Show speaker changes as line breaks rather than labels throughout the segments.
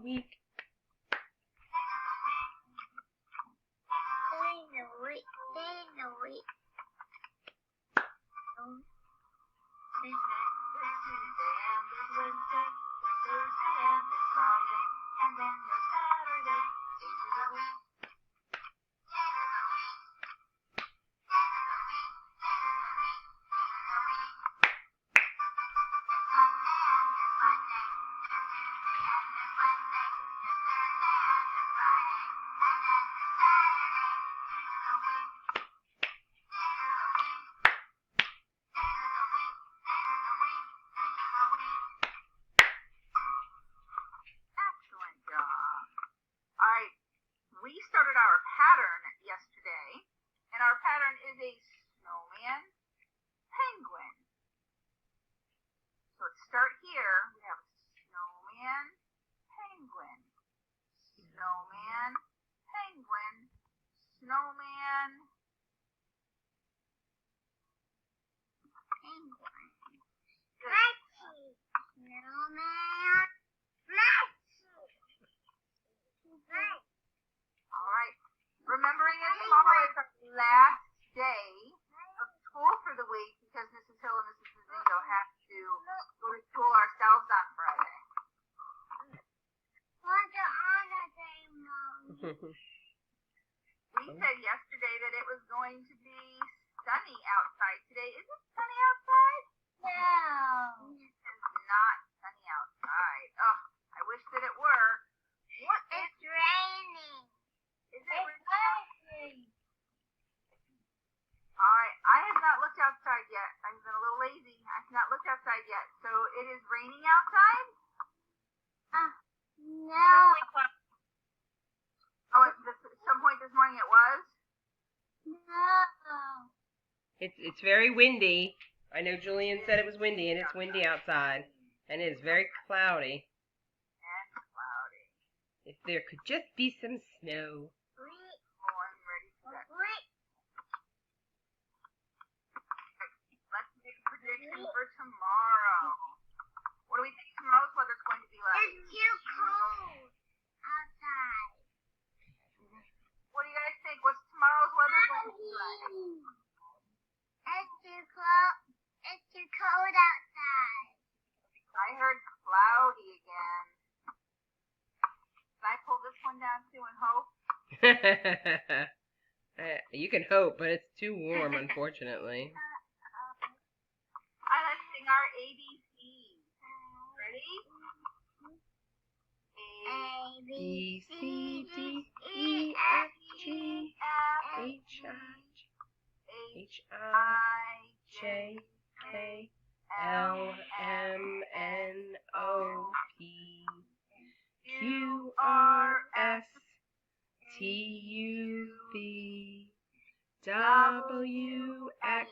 week.
We started our pattern yesterday, and our pattern is a snowman penguin. So let's start here. We have snowman penguin, snowman penguin, snowman penguin. All right. Remembering that tomorrow is our last day of school for the week because Mrs. Hill and Mrs. Mazingo have to go to school ourselves on Friday. We said yesterday that it was going to be sunny outside today. Is it sunny outside?
No.
It is not sunny outside. Oh, I wish that it were. What?
It's raining.
Is it raining? All right. I have not looked outside yet. I've been a little lazy. I have not looked outside yet. So it is raining outside?
No.
Oh, at some point this morning it was?
No.
It's very windy. I know Julian said it was windy, and it's windy outside, and it is very cloudy.
And cloudy.
If there could just be some snow.
Oh, I'm ready for that. Let's make a prediction for tomorrow. What do we think tomorrow's weather's going to be like?
It's too cold outside.
What do you guys think? What's tomorrow's weather going to be like?
It's too cold outside.
I heard cloudy again. Can I pull this one down too and hope?
You can hope, but it's too warm, unfortunately.
Let's sing our ABCs. Ready?
A,
B, C, D, E, F, G, H, I, J, K, L, M, N, O, P, Q, R, S, T, U, V, W, X,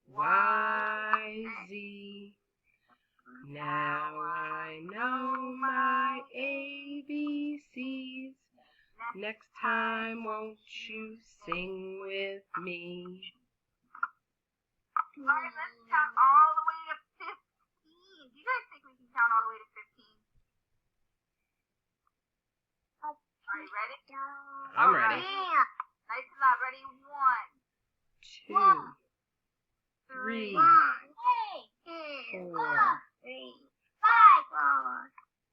Y, Z. Now I know my ABCs. Next time, won't you sing with me?
All right, let's count all the way to 15. Do you guys think we can count all the way to 15? Are you ready?
I'm ready.
Nice and loud. Ready? 1, 2,
2, 3,
4,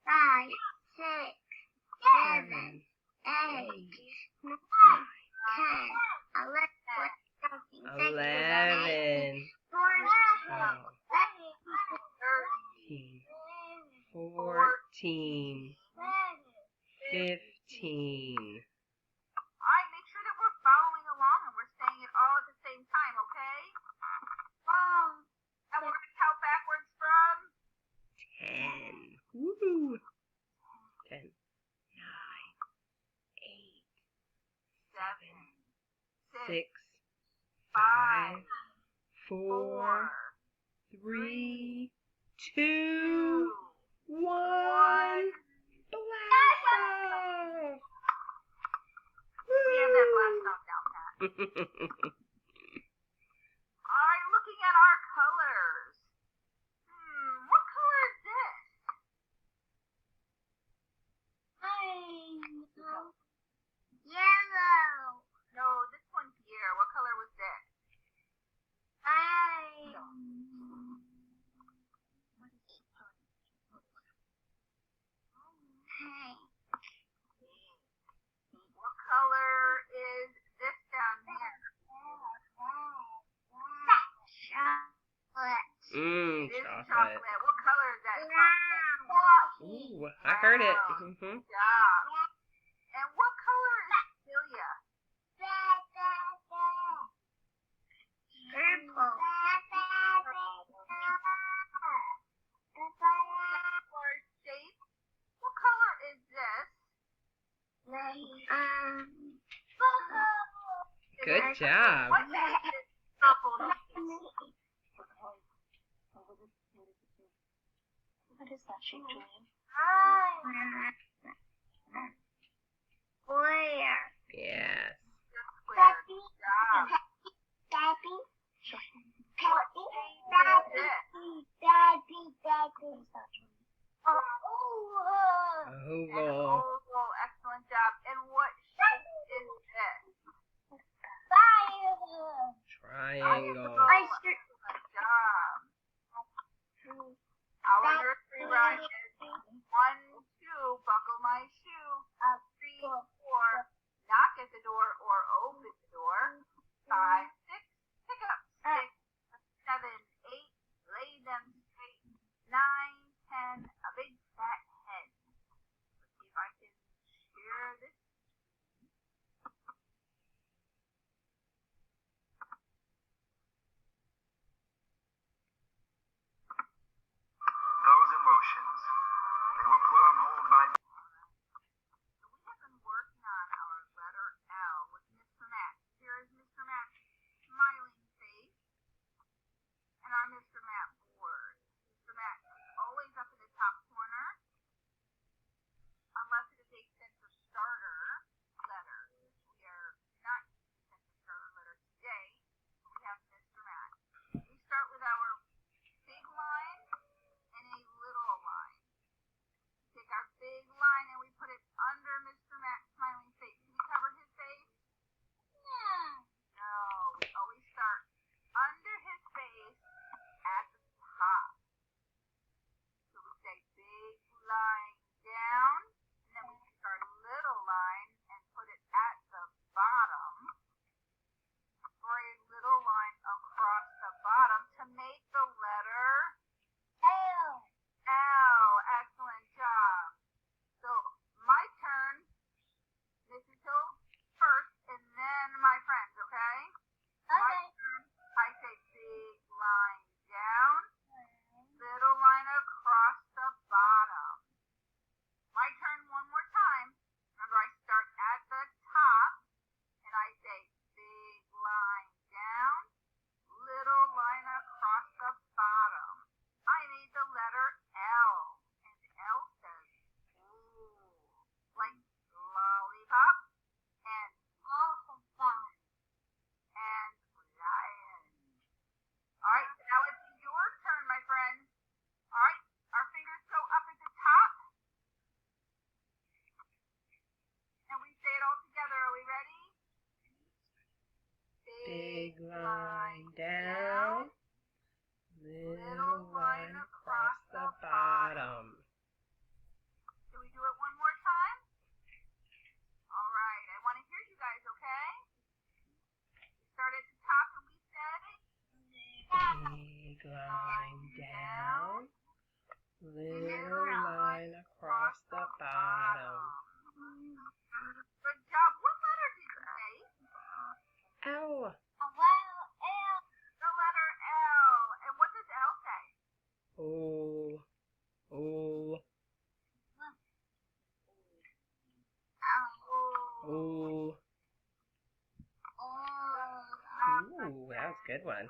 5, 6, 7, 8, 9, 10,
11, 12, 13, 14, 15.
All right, make sure that we're following along and we're saying it all at the same time, okay? And we're going to count backwards from
10. Woo! 10, 9, 8, 7, 6, 5, 4, 3, 2, 1. Blast off!
We have that blast off down pat. All right, looking at our colors. What color is this?
chocolate.
What color is that chocolate?
Ooh, I heard it.
Brown. Yeah. And what color is Celia?
Purple.
Or shape? What color is this?
Good job.
What is this purple shape?
What is that shape, Julian?
Square.
Yes.
Square. Good job.
Daddy.
What shape is this?
Daddy.
What is that, Julian?
An
Oval.
oval. Excellent job. And what shape is this?
Triangle.
Excellent job. Our nursery rhyme is 1, 2, buckle my shoe. 3, 4, knock at the door or open the door. 5, 6, pick up. 6, 7, 8, lay them straight. 9, 10, a big fat hen. Let's see if I can share this.
Those emotions, they were put on hold by...
So we have been working on our letter L with Mr. Matt. Here is Mr. Matt's smiling face and our Mr. Matt board. Mr. Matt is always up in the top corner, unless it is a center starter letter, which we are not using the center starter letter today. We have Mr. Matt. We start with our big line and a little line. Take our big line and we put it under Mr. Matt's smiling face. Can we cover his face? No. We always start under his face at the top. So we say big line down, and then we take our little line and put it at the bottom, or a little line across the bottom to make the letter L. Excellent job. So my turn. Mrs. Hill first, and then my friends, okay? My turn. I say big line down, little line across the bottom. My turn one more time. Remember, I start at the top, and I say big line down, little line across the bottom. I made the letter L, and L says ooh, like lollipop and lion. All right, now it's your turn, my friends. All right, our fingers go up at the top, and we say it all together. Are we ready?
Big line down. Little line across the bottom.
Can we do it one more time? All right, I want to hear you guys, okay? We start at the top and we say
Big line down. Little line across the bottom.
Good job. What letter did you say?
Ow.
The letter L. And what does L say?
Oh. Oh.
Oh.
Oh. Ooh, that was a good one.